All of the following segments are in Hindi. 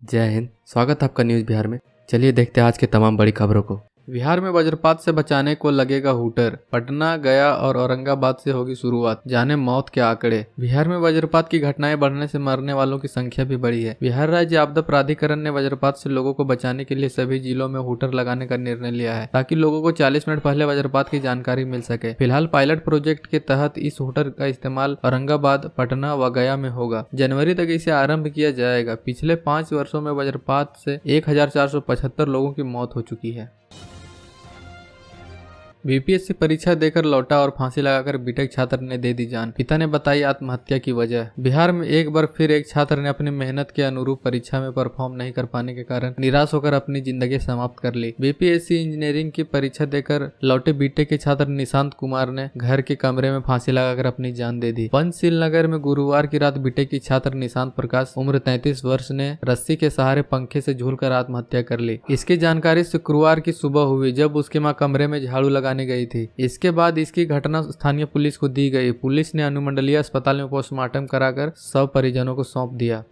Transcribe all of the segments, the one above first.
जय हिंद। स्वागत है आपका न्यूज़ बिहार में। चलिए देखते हैं आज के तमाम बड़ी खबरों को। बिहार में वज्रपात से बचाने को लगेगा हूटर। पटना, गया और औरंगाबाद से होगी शुरुआत, जाने मौत के आंकड़े। बिहार में वज्रपात की घटनाएं बढ़ने से मरने वालों की संख्या भी बढ़ी है। बिहार राज्य आपदा प्राधिकरण ने वज्रपात से लोगों को बचाने के लिए सभी जिलों में हूटर लगाने का निर्णय लिया है, ताकि लोगों को 40 मिनट पहले वज्रपात की जानकारी मिल सके। फिलहाल पायलट प्रोजेक्ट के तहत इस हूटर का इस्तेमाल औरंगाबाद, पटना व गया में होगा। जनवरी तक इसे आरंभ किया जाएगा। पिछले 5 वर्षों में वज्रपात से 1475 लोगों की मौत हो चुकी है। बीपीएससी परीक्षा देकर लौटा और फांसी लगाकर बीटेक छात्र ने दे दी जान, पिता ने बताई आत्महत्या की वजह। बिहार में एक बार फिर एक छात्र ने अपनी मेहनत के अनुरूप परीक्षा में परफॉर्म नहीं कर पाने के कारण निराश होकर अपनी जिंदगी समाप्त कर ली। बीपीएससी इंजीनियरिंग की परीक्षा देकर लौटे बीटेक के छात्र निशांत कुमार ने घर के कमरे में फांसी लगाकर अपनी जान दे दी। पंचशील नगर में गुरुवार की रात बीटेक की छात्र निशांत प्रकाश उम्र 33 वर्ष ने रस्सी के सहारे पंखे से झूलकर आत्महत्या कर ली। इसकी जानकारी शुक्रवार की सुबह हुई, जब उसकी मां कमरे में झाड़ू लगाने गई थी। इसके बाद इसकी घटना स्थानीय पुलिस को दी गई। पुलिस ने अनुमंडलीय अस्पताल में पोस्टमार्टम कराकर शव परिजनों को सौंप दिया।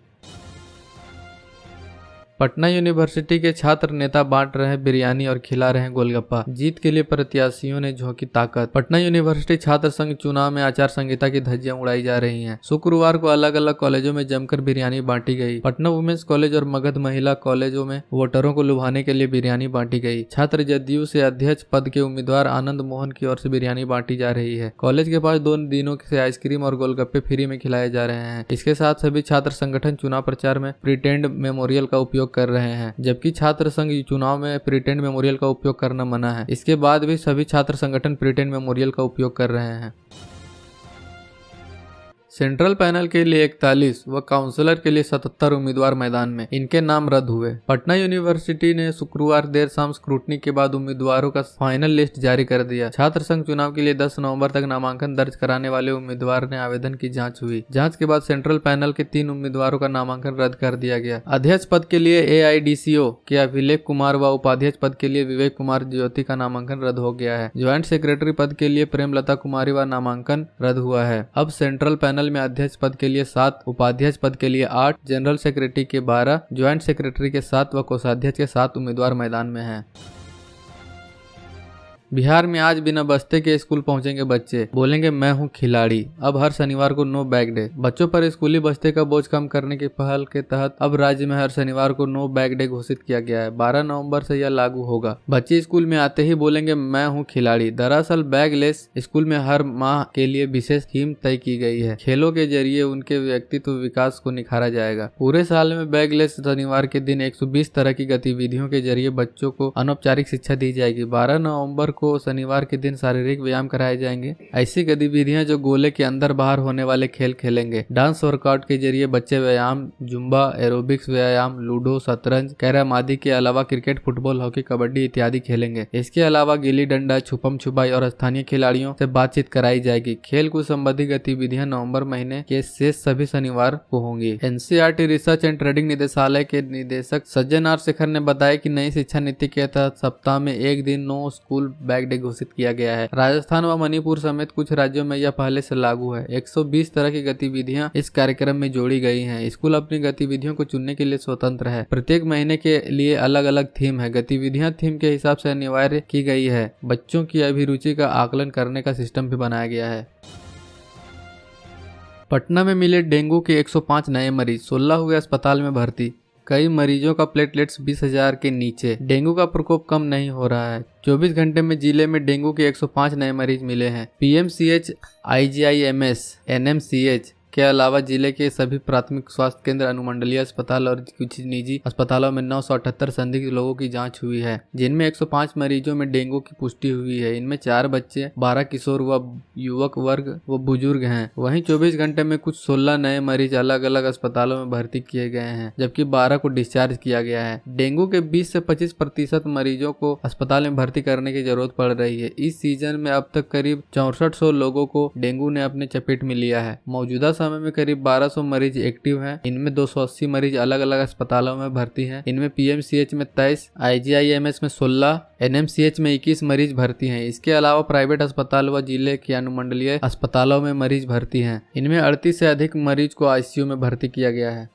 पटना यूनिवर्सिटी के छात्र नेता बांट रहे बिरयानी और खिला रहे गोलगप्पा, जीत के लिए प्रत्याशियों ने झोंकी ताकत। पटना यूनिवर्सिटी छात्र संघ चुनाव में आचार संहिता की धज्जियां उड़ाई जा रही हैं। शुक्रवार को अलग अलग कॉलेजों में जमकर बिरयानी बांटी गई। पटना वुमेन्स कॉलेज और मगध महिला कॉलेजों में वोटरों को लुभाने के लिए बिरयानी बांटी गई। छात्र जदयू से अध्यक्ष पद के उम्मीदवार आनंद मोहन की ओर से बिरयानी बांटी जा रही है। कॉलेज के पास 2 दिनों से आइसक्रीम और गोलगप्पे फ्री में खिलाए जा रहे हैं। इसके साथ सभी छात्र संगठन चुनाव प्रचार में प्रिटेंड मेमोरियल का उपयोग कर रहे हैं, जबकि छात्र संघ चुनाव में प्रिटेंड मेमोरियल का उपयोग करना मना है। इसके बाद भी सभी छात्र संगठन प्रिटेंड मेमोरियल का उपयोग कर रहे हैं। सेंट्रल पैनल के लिए 41 व काउंसलर के लिए 77 उम्मीदवार मैदान में, इनके नाम रद्द हुए। पटना यूनिवर्सिटी ने शुक्रवार देर शाम स्क्रूटनी के बाद उम्मीदवारों का फाइनल लिस्ट जारी कर दिया। छात्र संघ चुनाव के लिए 10 नवंबर तक नामांकन दर्ज कराने वाले उम्मीदवार ने आवेदन की जांच हुई। जांच के बाद सेंट्रल पैनल के 3 उम्मीदवारों का नामांकन रद्द कर दिया गया। अध्यक्ष पद के लिए AIDCO के अभिलेख कुमार व उपाध्यक्ष पद के लिए विवेक कुमार ज्योति का नामांकन रद्द हो गया है। ज्वाइंट सेक्रेटरी पद के लिए प्रेमलता कुमारी व नामांकन रद्द हुआ है। अब सेंट्रल पैनल में अध्यक्ष पद के लिए 7, उपाध्यक्ष पद के लिए 8, जनरल सेक्रेटरी के 12, ज्वाइंट सेक्रेटरी के 7 व कोषाध्यक्ष के 7 उम्मीदवार मैदान में हैं। बिहार में आज बिना बस्ते के स्कूल पहुंचेंगे बच्चे, बोलेंगे मैं हूं खिलाड़ी। अब हर शनिवार को नो बैग डे। बच्चों पर स्कूली बस्ते का बोझ कम करने की पहल के तहत अब राज्य में हर शनिवार को नो बैग डे घोषित किया गया है। 12 नवंबर से यह लागू होगा। बच्चे स्कूल में आते ही बोलेंगे मैं हूं खिलाड़ी। दरअसल बैगलेस स्कूल में हर माह के लिए विशेष थीम तय की गई है। खेलों के जरिए उनके व्यक्तित्व विकास को निखारा जाएगा। पूरे साल में बैगलेस शनिवार के दिन 120 तरह की गतिविधियों के जरिए बच्चों को अनौपचारिक शिक्षा दी जाएगी। 12 नवम्बर को शनिवार के दिन शारीरिक व्यायाम कराए जाएंगे। ऐसी गतिविधियां जो गोले के अंदर बाहर होने वाले खेल खेलेंगे। डांस वर्कआउट के जरिए बच्चे व्यायाम, जुम्बा, एरोबिक्स व्यायाम, लूडो, शतरंज, कैरम आदि के अलावा क्रिकेट, फुटबॉल, हॉकी, कबड्डी इत्यादि खेलेंगे। इसके अलावा गिल्ली डंडा, छुपम छुपाई और स्थानीय खिलाड़ियों से बातचीत कराई जाएगी। खेल कूद संबंधी गतिविधियां नवंबर महीने के शेष सभी शनिवार को होंगी। NCERT रिसर्च एंड ट्रेडिंग निदेशालय के निदेशक सज्जन R शेखर ने बताया कि नई शिक्षा नीति के तहत सप्ताह में एक दिन नो स्कूल बैग डे घोषित किया गया है। राजस्थान व मणिपुर समेत कुछ राज्यों में यह पहले से लागू है। 120 तरह की गतिविधियां इस कार्यक्रम में जोड़ी गई हैं। स्कूल अपनी गतिविधियों को चुनने के लिए स्वतंत्र है। प्रत्येक महीने के लिए अलग अलग थीम है। गतिविधियां थीम के हिसाब से अनिवार्य की गई है। बच्चों की अभिरुचि का आकलन करने का सिस्टम भी बनाया गया है। पटना में मिले डेंगू के 105 नए मरीज, 16 हुए अस्पताल में भर्ती। कई मरीजों का प्लेटलेट्स 20,000 के नीचे। डेंगू का प्रकोप कम नहीं हो रहा है। 24 घंटे में जिले में डेंगू के 105 नए मरीज मिले हैं। PMCH, IGIMS, NMCH के अलावा जिले के सभी प्राथमिक स्वास्थ्य केंद्र, अनुमंडलीय अस्पताल और कुछ निजी अस्पतालों में 978 संदिग्ध लोगों की जांच हुई है, जिनमें 105 मरीजों में डेंगू की पुष्टि हुई है। इनमें 4 बच्चे, 12 किशोर व युवक वर्ग व बुजुर्ग हैं। वहीं 24 घंटे में कुछ 16 नए मरीज अलग अलग अस्पतालों में भर्ती किए गए हैं, जबकि 12 को डिस्चार्ज किया गया है। डेंगू के 20 से 25% मरीजों को अस्पताल में भर्ती करने की जरूरत पड़ रही है। इस सीजन में अब तक करीब 6400 लोगों को डेंगू ने अपने चपेट में लिया है। मौजूदा समय में करीब 1200 मरीज एक्टिव हैं। इनमें 280 मरीज अलग अलग अस्पतालों में भर्ती हैं। इनमें PMCH में 23, IGIMS में 16, NMCH में 21 मरीज भर्ती हैं। इसके अलावा प्राइवेट अस्पताल व जिले के अनुमंडलीय अस्पतालों में मरीज भर्ती हैं। इनमें 38 से अधिक मरीज को ICU में भर्ती किया गया है।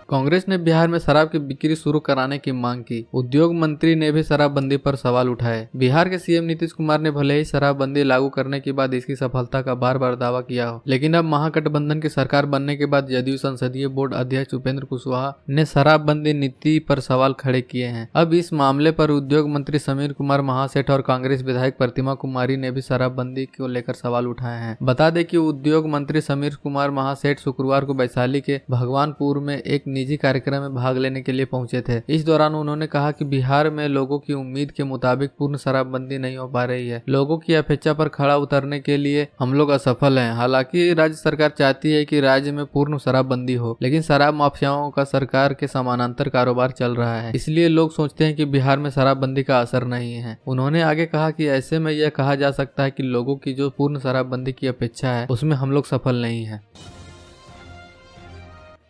कांग्रेस ने बिहार में शराब की बिक्री शुरू कराने की मांग की। उद्योग मंत्री ने भी शराबबंदी पर सवाल उठाए। बिहार के सीएम नीतीश कुमार ने भले ही शराबबंदी लागू करने के बाद इसकी सफलता का बार बार दावा किया हो, लेकिन अब महागठबंधन की सरकार बनने के बाद जदयू संसदीय बोर्ड अध्यक्ष उपेंद्र कुशवाहा ने शराबबंदी नीति पर सवाल खड़े किए हैं। अब इस मामले पर उद्योग मंत्री समीर कुमार महासेठ और कांग्रेस विधायक प्रतिमा कुमारी ने भी शराबबंदी को लेकर सवाल उठाए हैं। बता दें कि उद्योग मंत्री समीर कुमार महासेठ शुक्रवार को वैशाली के भगवानपुर में एक निजी कार्यक्रम में भाग लेने के लिए पहुंचे थे। इस दौरान उन्होंने कहा कि बिहार में लोगों की उम्मीद के मुताबिक पूर्ण शराबबंदी नहीं हो पा रही है। लोगों की अपेक्षा पर खड़ा उतरने के लिए हम लोग असफल हैं। हालांकि राज्य सरकार चाहती है कि राज्य में पूर्ण शराबबंदी हो, लेकिन शराब माफियाओं का सरकार के समानांतर कारोबार चल रहा है, इसलिए लोग सोचते हैं कि बिहार में शराबबंदी का असर नहीं है। उन्होंने आगे कहा कि ऐसे में यह कहा जा सकता है कि लोगों की जो पूर्ण शराबबंदी की अपेक्षा है उसमें हम लोग सफल नहीं है।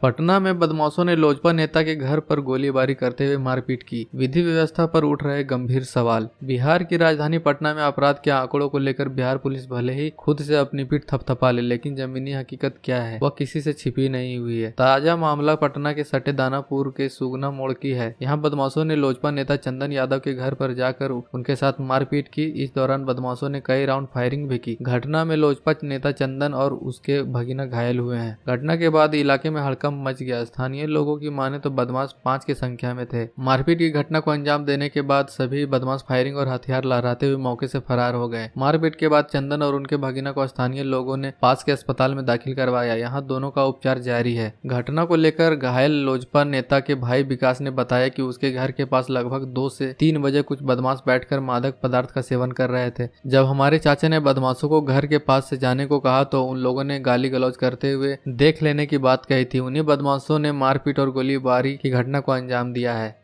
पटना में बदमाशों ने लोजपा नेता के घर पर गोलीबारी करते हुए मारपीट की। विधि व्यवस्था पर उठ रहे गंभीर सवाल। बिहार की राजधानी पटना में अपराध के आंकड़ों को लेकर बिहार पुलिस भले ही खुद से अपनी पीठ थपथपा ले, लेकिन जमीनी हकीकत क्या है वह किसी से छिपी नहीं हुई है। ताजा मामला पटना के सटे दानापुर के सुगना मोड़ की है। यहाँ बदमाशों ने लोजपा नेता चंदन यादव के घर पर जाकर उनके साथ मारपीट की। इस दौरान बदमाशों ने कई राउंड फायरिंग भी की। घटना में लोजपा नेता चंदन और उसके भगीना घायल हुए हैं। घटना के बाद इलाके में हड़कंप मच गया। स्थानीय लोगों की माने तो बदमाश 5 की संख्या में थे। मारपीट की घटना को अंजाम देने के बाद सभी बदमाश फायरिंग और हथियार लहराते हुए मौके से फरार हो गए। मारपीट के बाद चंदन और उनके भगीना को स्थानीय लोगों ने पास के अस्पताल में दाखिल करवाया। यहाँ दोनों का उपचार जारी है। घटना को लेकर घायल लोजपा नेता के भाई विकास ने बताया कि उसके घर के पास लगभग 2 से 3 बजे कुछ बदमाश बैठकर मादक पदार्थ का सेवन कर रहे थे। जब हमारे चाचा ने बदमाशों को घर के पास से जाने को कहा तो उन लोगों ने गाली गलौज करते हुए देख लेने की बात कही थी। उन्हीं बदमाशों ने मारपीट और गोलीबारी की घटना को अंजाम दिया है।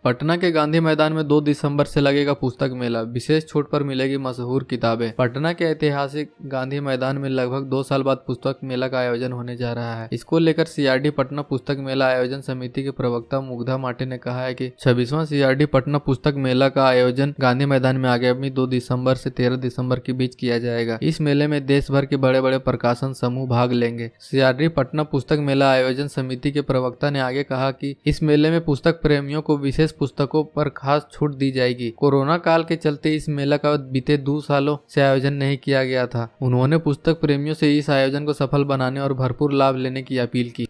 पटना के गांधी मैदान में 2 दिसंबर से लगेगा पुस्तक मेला। विशेष छूट पर मिलेगी मशहूर किताबें। पटना के ऐतिहासिक गांधी मैदान में लगभग 2 साल बाद पुस्तक मेला का आयोजन होने जा रहा है। इसको लेकर सीआरडी पटना पुस्तक मेला आयोजन समिति के प्रवक्ता मुग्धा माटे ने कहा है कि 26वां सीआरडी पटना पुस्तक मेला का आयोजन गांधी मैदान में आगामी 2 दिसंबर से 13 दिसंबर के बीच किया जाएगा। इस मेले में देश भर के बड़े बड़े प्रकाशन समूह भाग लेंगे। सीआरडी पटना पुस्तक मेला आयोजन समिति के प्रवक्ता ने आगे कहा कि इस मेले में पुस्तक प्रेमियों को विशेष पुस्तकों पर खास छूट दी जाएगी। कोरोना काल के चलते इस मेला का बीते 2 सालों से आयोजन नहीं किया गया था। उन्होंने पुस्तक प्रेमियों से इस आयोजन को सफल बनाने और भरपूर लाभ लेने की अपील की।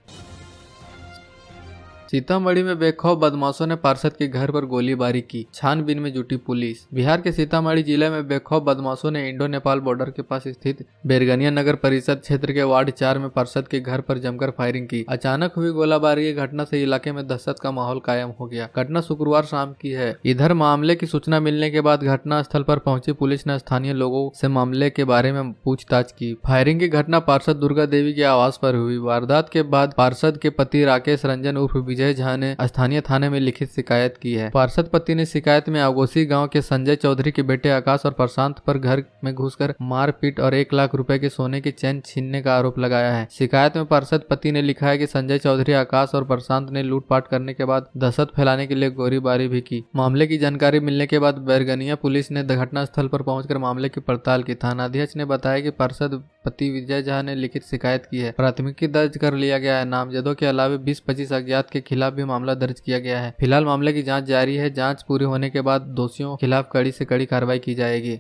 सीतामढ़ी में बेखौफ बदमाशों ने पार्षद के घर पर गोलीबारी की। छानबीन में जुटी पुलिस। बिहार के सीतामढ़ी जिले में बेखौफ बदमाशों ने इंडो नेपाल बॉर्डर के पास स्थित बेरगनिया नगर परिषद क्षेत्र के वार्ड 4 में पार्षद के घर पर जमकर फायरिंग की। अचानक हुई गोलीबारी की घटना से इलाके में दहशत का माहौल कायम हो गया। घटना शुक्रवार शाम की है। इधर मामले की सूचना मिलने के बाद घटना स्थल पर पहुंची पुलिस ने स्थानीय लोगों से मामले के बारे में पूछताछ की। फायरिंग की घटना पार्षद दुर्गा देवी के आवास पर हुई। वारदात के बाद पार्षद के पति राकेश रंजन उर्फ विजय झा ने स्थानीय थाने में लिखित शिकायत की है। पार्षद पति ने शिकायत में आगोसी गांव के संजय चौधरी के बेटे आकाश और प्रशांत पर घर में घुसकर मारपीट और 1 लाख रुपए के सोने की चेन छीनने का आरोप लगाया है। शिकायत में पार्षद पति ने लिखा है कि संजय चौधरी, आकाश और प्रशांत ने लूटपाट करने के बाद दहशत फैलाने के लिए गोलीबारी भी की। मामले की जानकारी मिलने के बाद बैरगनिया पुलिस ने घटना स्थल पर पहुंचकर मामले की पड़ताल की। थानाध्यक्ष ने बताया कि पार्षद पति विजय झा ने लिखित शिकायत की है। प्राथमिकी दर्ज कर लिया गया है। नामजदों के अलावा 20-25 अज्ञात के खिलाफ भी मामला दर्ज किया गया है। फिलहाल मामले की जांच जारी है। जांच पूरी होने के बाद दोषियों के खिलाफ कड़ी से कड़ी कार्रवाई की जाएगी।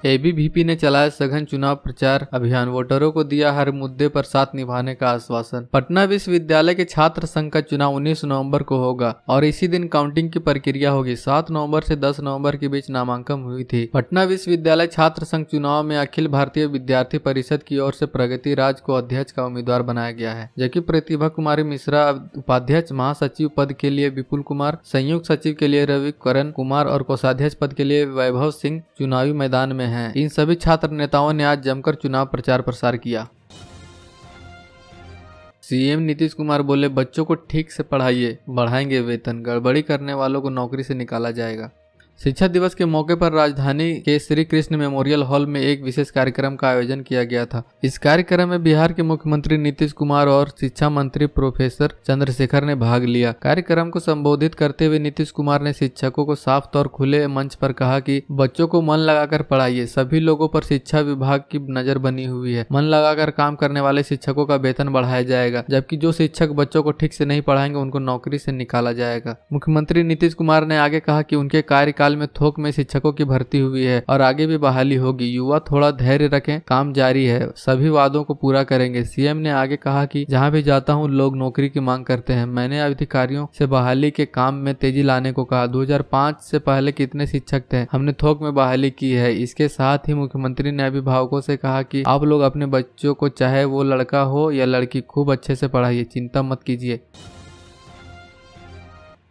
एबीवीपी ने चलाया सघन चुनाव प्रचार अभियान। वोटरों को दिया हर मुद्दे पर साथ निभाने का आश्वासन। पटना विश्वविद्यालय के छात्र संघ का चुनाव 19 नवंबर को होगा और इसी दिन काउंटिंग की प्रक्रिया होगी। 7 नवंबर से 10 नवंबर के बीच नामांकन हुई थी। पटना विश्वविद्यालय छात्र संघ चुनाव में अखिल भारतीय विद्यार्थी परिषद की ओर से प्रगति राज को अध्यक्ष का उम्मीदवार बनाया गया है, जबकि प्रतिभा कुमारी मिश्रा उपाध्यक्ष, महासचिव पद के लिए विपुल कुमार, संयुक्त सचिव के लिए रवि करण कुमार और कोषाध्यक्ष पद के लिए वैभव सिंह चुनावी मैदान में हैं। इन सभी छात्र नेताओं ने आज जमकर चुनाव प्रचार प्रसार किया। सीएम नीतीश कुमार बोले, बच्चों को ठीक से पढ़ाइए, बढ़ाएंगे वेतन, गड़बड़ी करने वालों को नौकरी से निकाला जाएगा। शिक्षा दिवस के मौके पर राजधानी के श्री कृष्ण मेमोरियल हॉल में एक विशेष कार्यक्रम का आयोजन किया गया था। इस कार्यक्रम में बिहार के मुख्यमंत्री नीतीश कुमार और शिक्षा मंत्री प्रोफेसर चंद्रशेखर ने भाग लिया। कार्यक्रम को संबोधित करते हुए नीतीश कुमार ने शिक्षकों को साफ तौर खुले मंच पर कहा कि बच्चों को मन लगाकर पढ़ाइए। सभी लोगों पर शिक्षा विभाग की नजर बनी हुई है। मन लगाकर काम करने वाले शिक्षकों का वेतन बढ़ाया जाएगा, जबकि जो शिक्षक बच्चों को ठीक से नहीं पढ़ाएंगे उनको नौकरी से निकाला जाएगा। मुख्यमंत्री नीतीश कुमार ने आगे कहा कि उनके कार्यकाल में थोक में शिक्षकों की भर्ती हुई है और आगे भी बहाली होगी। युवा थोड़ा धैर्य रखें, काम जारी है, सभी वादों को पूरा करेंगे। सीएम ने आगे कहा कि जहां भी जाता हूं लोग नौकरी की मांग करते हैं। मैंने अधिकारियों से बहाली के काम में तेजी लाने को कहा। 2005 से पहले कितने शिक्षक थे, हमने थोक में बहाली की है। इसके साथ ही मुख्यमंत्री ने अभिभावकों से कहा कि आप लोग अपने बच्चों को, चाहे वो लड़का हो या लड़की, खूब अच्छे से पढ़ाइए, चिंता मत कीजिए।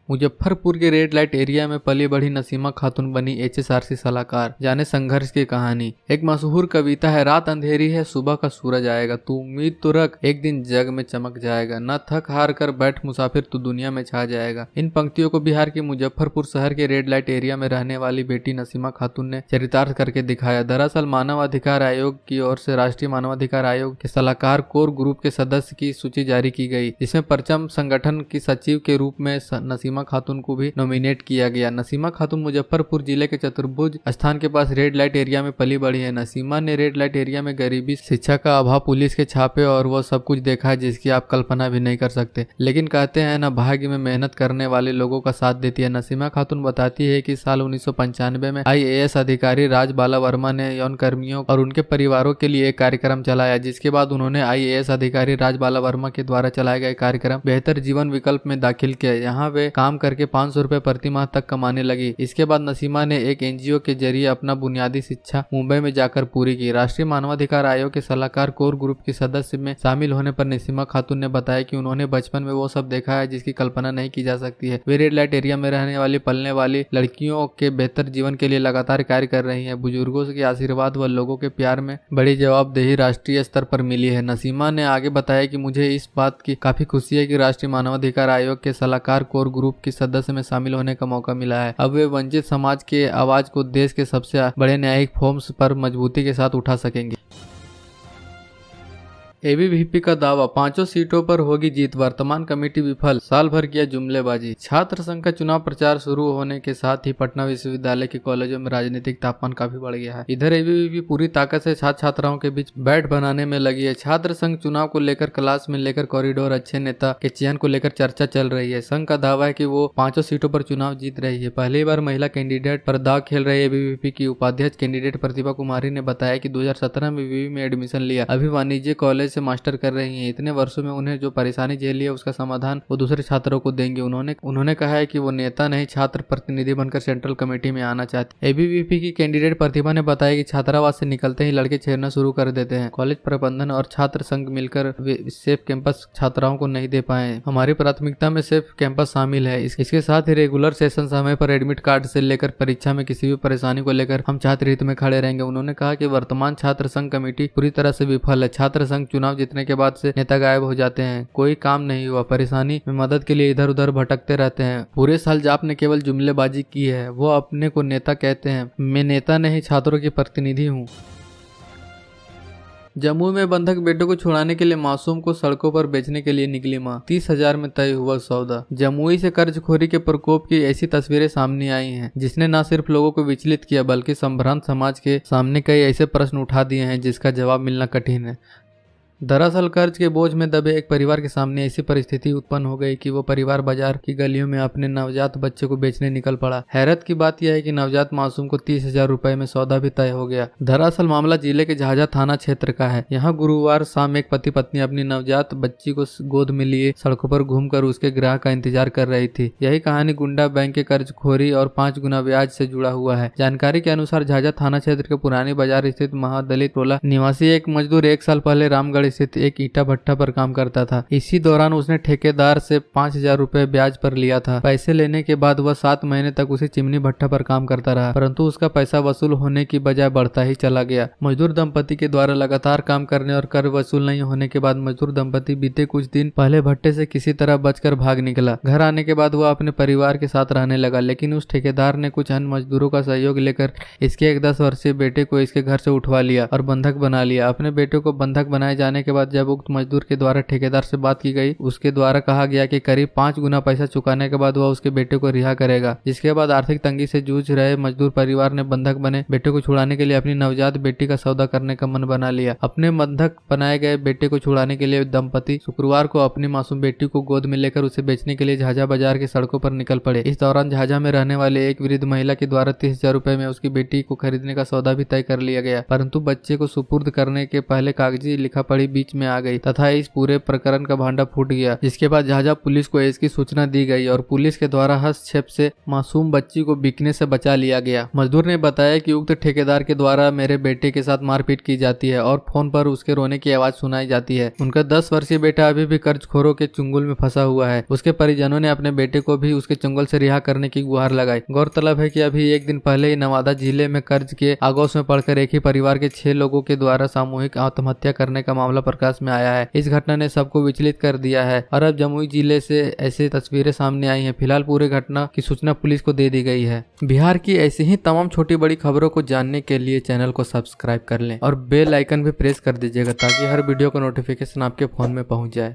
मुजफ्फरपुर के रेड लाइट एरिया में पली बढ़ी नसीमा खातून बनी एचएसआरसी सलाहकार। जाने संघर्ष की कहानी। एक मशहूर कविता है, रात अंधेरी है सुबह का सूरज आएगा, तू उम्मीद तो रख एक दिन जग में चमक जाएगा, न थक हार कर बैठ मुसाफिर तू दुनिया में छा जाएगा। इन पंक्तियों को बिहार के मुजफ्फरपुर शहर के रेड लाइट एरिया में रहने वाली बेटी नसीमा खातून ने चरितार्थ करके दिखाया। दरअसल मानव अधिकार आयोग की ओर से राष्ट्रीय मानवाधिकार आयोग के सलाहकार कोर ग्रुप के सदस्य की सूची जारी की गई, जिसमें परचम संगठन की सचिव के रूप में नसीमा खातून को भी नॉमिनेट किया गया। नसीमा खातून मुजफ्फरपुर जिले के चतुर्भुज स्थान के पास रेड लाइट एरिया में पली बढ़ी है। नसीमा ने रेड लाइट एरिया में गरीबी, शिक्षा का अभाव, पुलिस के छापे और वो सब कुछ देखा है जिसकी आप कल्पना भी नहीं कर सकते। लेकिन कहते हैं न भाग्य में मेहनत करने वाले लोगों का साथ देती है। नसीमा खातून बताती है कि साल 1995 में IAS अधिकारी राज बाला वर्मा ने यौन कर्मियों और उनके परिवारों के लिए एक कार्यक्रम चलाया, जिसके बाद उन्होंने IAS अधिकारी राज बाला वर्मा के द्वारा चलाए गए कार्यक्रम बेहतर जीवन विकल्प में दाखिल किया। यहाँ वे काम करके 500 रुपए प्रति माह तक कमाने लगी। इसके बाद नसीमा ने एक NGO के जरिए अपना बुनियादी शिक्षा मुंबई में जाकर पूरी की। राष्ट्रीय मानवाधिकार आयोग के सलाहकार कोर ग्रुप के सदस्य में शामिल होने पर नसीमा खातून ने बताया कि उन्होंने बचपन में वो सब देखा है जिसकी कल्पना नहीं की जा सकती है। वे रेड लाइट एरिया में रहने वाली, पलने वाली लड़कियों के बेहतर जीवन के लिए लगातार कार्य कर रही है। बुजुर्गों के आशीर्वाद व लोगों के प्यार में बड़ी जवाबदेही राष्ट्रीय स्तर पर मिली है। नसीमा ने आगे बताया कि मुझे इस बात की काफी खुशी है कि राष्ट्रीय मानवाधिकार आयोग के सलाहकार कोर ग्रुप की सदस्य में शामिल होने का मौका मिला है। अब वे वंचित समाज के आवाज को देश के सबसे बड़े न्यायिक फोरम्स पर मजबूती के साथ उठा सकेंगे। ABVP का दावा, 5 सीटों पर होगी जीत, वर्तमान कमेटी विफल, साल भर किया जुमलेबाजी। छात्र संघ का चुनाव प्रचार शुरू होने के साथ ही पटना विश्वविद्यालय के कॉलेजों में राजनीतिक तापमान काफी बढ़ गया है। इधर ABVP पूरी ताकत से छात्र छात्राओं के बीच बैठ बनाने में लगी है। छात्र संघ चुनाव को लेकर क्लास में लेकर कॉरिडोर, अच्छे नेता के चयन को लेकर चर्चा चल रही है। संघ का दावा है कि वो 5 सीटों पर चुनाव जीत रही है। पहली बार महिला कैंडिडेट पर दाव खेल रही ABVP की उपाध्यक्ष कैंडिडेट प्रतिभा कुमारी ने बताया कि 2017 में ABVP में एडमिशन लिया, अभी वाणिज्य कॉलेज से मास्टर कर रही हैं। इतने वर्षों में उन्हें जो परेशानी झेली है उसका समाधान वो दूसरे छात्रों को देंगे। उन्होंने कहा है कि वो नेता नहीं, छात्र प्रतिनिधि बनकर सेंट्रल कमेटी में आना चाहते। ABVP की कैंडिडेट प्रतिभा ने बताया कि छात्रावास से निकलते ही लड़के छेड़ना शुरू कर देते हैं। कॉलेज प्रबंधन और छात्र संघ मिलकर सेफ कैंपस छात्राओं को नहीं दे पाए। हमारी प्राथमिकता में सेफ कैंपस शामिल है। इसके साथ ही रेगुलर सेशन समय पर एडमिट कार्ड से लेकर परीक्षा में किसी भी परेशानी को लेकर हम छात्र हित में खड़े रहेंगे। उन्होंने कहा कि वर्तमान छात्र संघ कमेटी पूरी तरह से विफल है। छात्र संघ चुनाव जीतने के बाद से नेता गायब हो जाते हैं, कोई काम नहीं हुआ, परेशानी में मदद के लिए इधर उधर भटकते रहते हैं। पूरे साल जाप ने केवल जुमलेबाजी की है। वो अपने को नेता कहते हैं, मैं नेता नहीं, छात्रों की प्रतिनिधि हूँ। जम्मू में बंधक बेटों को छुड़ाने के लिए मासूम को सड़कों पर बेचने के लिए निकली मां, 30,000 में तय हुआ सौदा। जमुई से कर्जखोरी के प्रकोप की ऐसी तस्वीरें सामने आई हैं, जिसने न सिर्फ लोगों को विचलित किया बल्कि संभ्रांत समाज के सामने कई ऐसे प्रश्न उठा दिए हैं जिसका जवाब मिलना कठिन है। दरअसल कर्ज के बोझ में दबे एक परिवार के सामने ऐसी परिस्थिति उत्पन्न हो गई कि वो परिवार बाजार की गलियों में अपने नवजात बच्चे को बेचने निकल पड़ा। हैरत की बात यह है कि नवजात मासूम को 30,000 रुपए में सौदा भी तय हो गया। दरअसल मामला जिले के झाझा थाना क्षेत्र का है। यहाँ गुरुवार शाम एक पति पत्नी अपनी नवजात बच्ची को गोद में लिए सड़कों पर घूमकर उसके ग्राहक का इंतजार कर रही थी। यही कहानी गुंडा बैंक के कर्जखोरी और 5 गुना ब्याज से जुड़ा हुआ है। जानकारी के अनुसार झाझा थाना क्षेत्र के पुरानी बाजार स्थित महादलित टोला निवासी एक मजदूर 1 साल पहले रामगढ़ स्थित एक ईटा भट्टा पर काम करता था। इसी दौरान उसने ठेकेदार से 5,000 रुपए ब्याज पर लिया था। पैसे लेने के बाद वह 7 महीने तक उसी चिमनी भट्टा पर काम करता रहा, परंतु उसका पैसा वसूल होने की बजाय बढ़ता ही चला गया। मजदूर दंपति के द्वारा लगातार काम करने और कर वसूल नहीं होने के बाद मजदूर दंपति बीते कुछ दिन पहले भट्टे से किसी तरह बचकर भाग निकला। घर आने के बाद वह अपने परिवार के साथ रहने लगा, लेकिन उस ठेकेदार ने कुछ अन्य मजदूरों का सहयोग लेकर इसके एक 10 वर्षीय बेटे को इसके घर से उठवा लिया और बंधक बना लिया। अपने बेटे को बंधक बनाए जाने के बाद जब उक्त मजदूर के द्वारा ठेकेदार से बात की गई, उसके द्वारा कहा गया कि करीब 5 गुना पैसा चुकाने के बाद वह उसके बेटे को रिहा करेगा। जिसके बाद आर्थिक तंगी से जूझ रहे मजदूर परिवार ने बंधक बने बेटे को छुड़ाने के लिए अपनी नवजात बेटी का सौदा करने का मन बना लिया। अपने बंधक बनाए गए बेटे को छुड़ाने के लिए दंपति शुक्रवार को अपनी मासूम बेटी को गोद में लेकर उसे बेचने के लिए झाझा बाजार की सड़कों पर निकल पड़े। इस दौरान झाझा में रहने वाले एक वृद्ध महिला के द्वारा 30,000 रुपए में उसकी बेटी को खरीदने का सौदा भी तय कर लिया गया, परंतु बच्चे को सुपुर्द करने के पहले कागजी लिखापढ़ी बीच में आ गई तथा इस पूरे प्रकरण का भांडा फूट गया। जिसके बाद झाझा पुलिस को इसकी सूचना दी गई और पुलिस के द्वारा हस्तक्षेप से मासूम बच्ची को बिकने से बचा लिया गया। मजदूर ने बताया कि उक्त ठेकेदार के द्वारा मेरे बेटे के साथ मारपीट की जाती है और फोन पर उसके रोने की आवाज सुनाई जाती है। उनका 10 वर्षीय बेटा अभी भी कर्जखोरों के चुंगल में फंसा हुआ है। उसके परिजनों ने अपने बेटे को भी उसके चुंगल से रिहा करने की गुहार लगाई। गौरतलब है कि अभी एक दिन पहले ही नवादा जिले में कर्ज के आगोश में पड़कर एक ही परिवार के 6 लोगों के द्वारा सामूहिक आत्महत्या करने का मामला प्रकाश में आया है। इस घटना ने सबको विचलित कर दिया है और अब जमुई जिले से ऐसी तस्वीरें सामने आई हैं। फिलहाल पूरे घटना की सूचना पुलिस को दे दी गई है। बिहार की ऐसी ही तमाम छोटी बड़ी खबरों को जानने के लिए चैनल को सब्सक्राइब कर लें और बेल आइकन भी प्रेस कर दीजिएगा ताकि हर वीडियो का नोटिफिकेशन आपके फोन में पहुंच जाए।